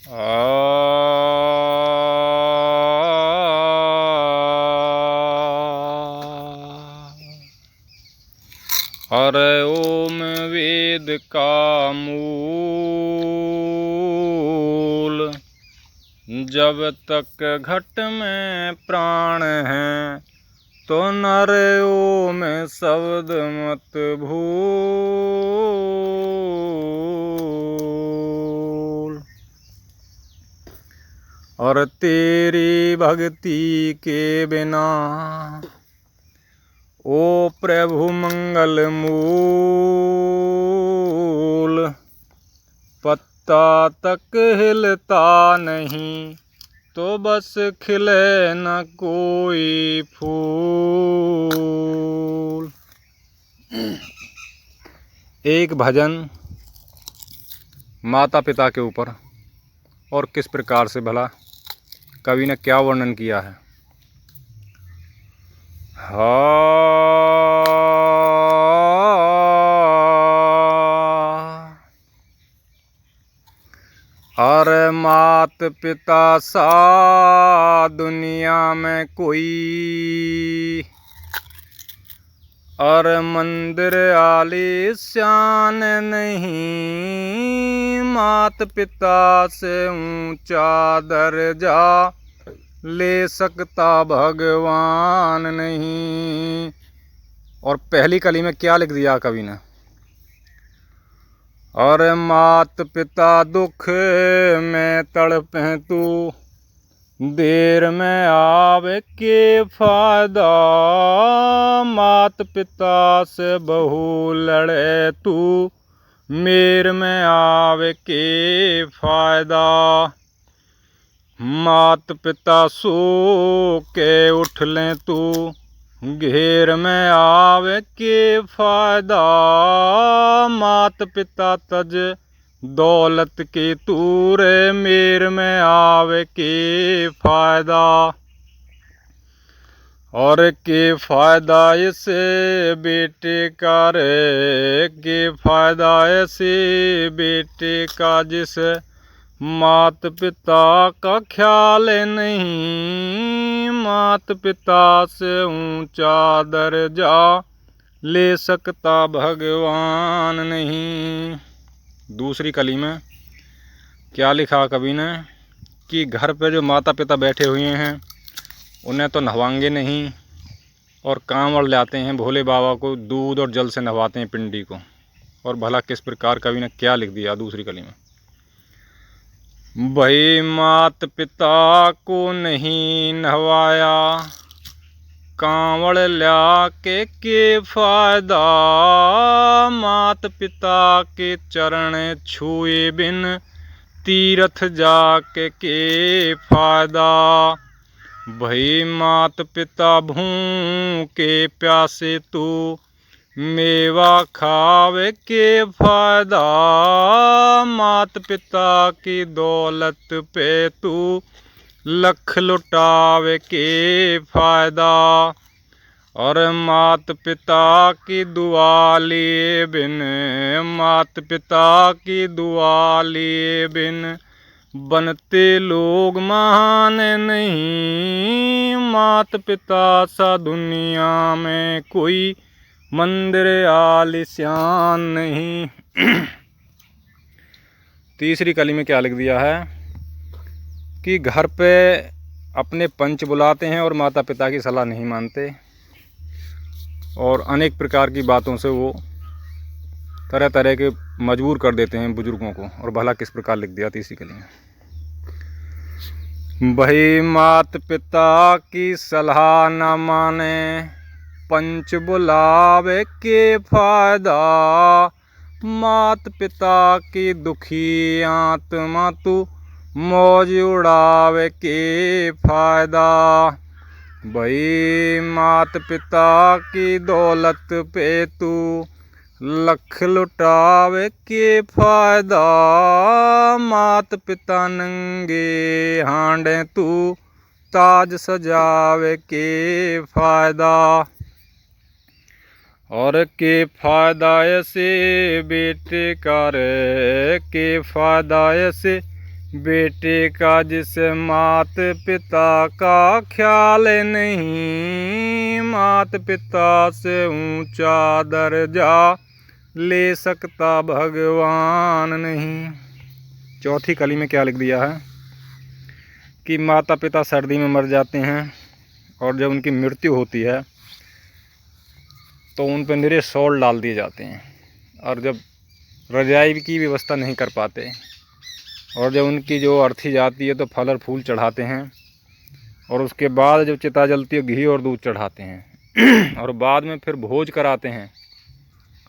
अरे ओम वेद का मूल, जब तक घट में प्राण है तो नर ओम शब्द मत भूल। और तेरी भक्ति के बिना ओ प्रभु मंगल मूल, पत्ता तक हिलता नहीं तो बस खिले न कोई फूल। एक भजन माता पिता के ऊपर, और किस प्रकार से भला कवि ने क्या वर्णन किया है। अरे मात पिता सा दुनिया में कोई, और मंदिर आलीशान नहीं, मात पिता से ऊंचा दर्जा ले सकता भगवान नहीं। और पहली कली में क्या लिख दिया कवि ने। और मात पिता दुख में तड़पे तू, देर में आवे के फायदा, मात पिता से बहु लड़े तू, मेर में आवे के फायदा। मात पिता सो के उठ लें तू, घेर में आवे के फायदा, मात पिता तज दौलत के तूरे, मेर में आवे के फायदा। और के फायदा इसे बेटे का रे, के फायदा ऐसे बेटे का जिसे मात पिता का ख्याल नहीं, मात पिता से ऊंचा दर्जा ले सकता भगवान नहीं। दूसरी कली में क्या लिखा कवि ने कि घर पे जो माता पिता बैठे हुए हैं उन्हें तो नहवाएंगे नहीं, और कांवड़ लाते हैं भोले बाबा को, दूध और जल से नहवाते हैं पिंडी को। और भला किस प्रकार कवि ने क्या लिख दिया दूसरी कली में। भाई मात पिता को नहीं नहवाया, कांवड़ ला के फायदा, मात पिता के चरण छुए बिन तीर्थ जाके के फायदा। भाई मात पिता भूखे प्यासे तू, मेवा खावे के फायदा, मात पिता की दौलत पे तू लख लुटावे के फायदा। और मात पिता की दुआ लिए बिन, मात पिता की दुआ लिए बिन बनते लोग महान नहीं, मात पिता सा दुनिया में कोई मंदिर आलीशान नहीं। तीसरी कली में क्या लिख दिया है कि घर पे अपने पंच बुलाते हैं और माता पिता की सलाह नहीं मानते, और अनेक प्रकार की बातों से वो तरह तरह के मजबूर कर देते हैं बुजुर्गों को। और भला किस प्रकार लिख दिया तीसरी कली में। भाई मात पिता की सलाह न माने, पंच बुलावे के फायदा, मात पिता की दुखी आत्मा तू मौज उड़ावे के फायदा। भाई मात पिता की दौलत पे तू लख लुटावे के फायदा, मात पिता नंगे हांडे तू ताज सजावे के फायदा। और के फायदा ऐसे बेटे का रे, के फायदा ऐसे बेटे का जिसे मात पिता का ख्याल नहीं, मात पिता से ऊंचा दर्जा ले सकता भगवान नहीं। चौथी कली में क्या लिख दिया है कि माता पिता सर्दी में मर जाते हैं और जब उनकी मृत्यु होती है तो उन पर निरे शॉल डाल दिए जाते हैं, और जब रजाई की व्यवस्था नहीं कर पाते, और जब उनकी जो अर्थी जाती है तो फल और फूल चढ़ाते हैं, और उसके बाद जब चिता जलती है घी और दूध चढ़ाते हैं और बाद में फिर भोज कराते हैं,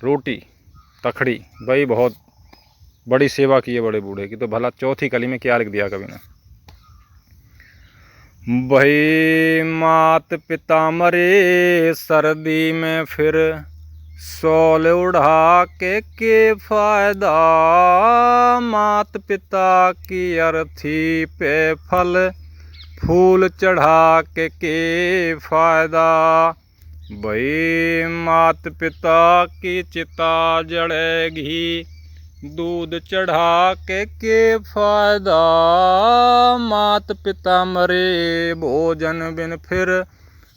रोटी तखड़ी। भाई बहुत बड़ी सेवा की है बड़े बूढ़े की। तो भला चौथी कली में क्या लिख दिया कवि ने? भाई मात पिता मरे सर्दी में फिर शॉल उड़ा के फायदा, मात पिता की अर्थी पे फल फूल चढ़ा के फायदा। भाई मात पिता की चिता जड़ेगी, दूध चढ़ा के फायदा, मात पिता मरे भोजन बिन फिर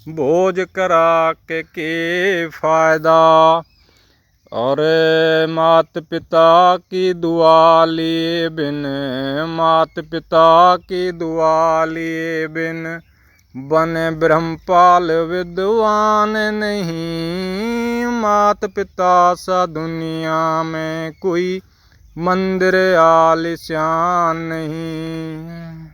भोज करा के फायदा। और मात पिता की दुआ लिए बिन, मात पिता की दुआ लिए बिन बने ब्रह्मपाल विद्वान नहीं, मात पिता सा दुनिया में कोई मंदिर आलिशान नहीं।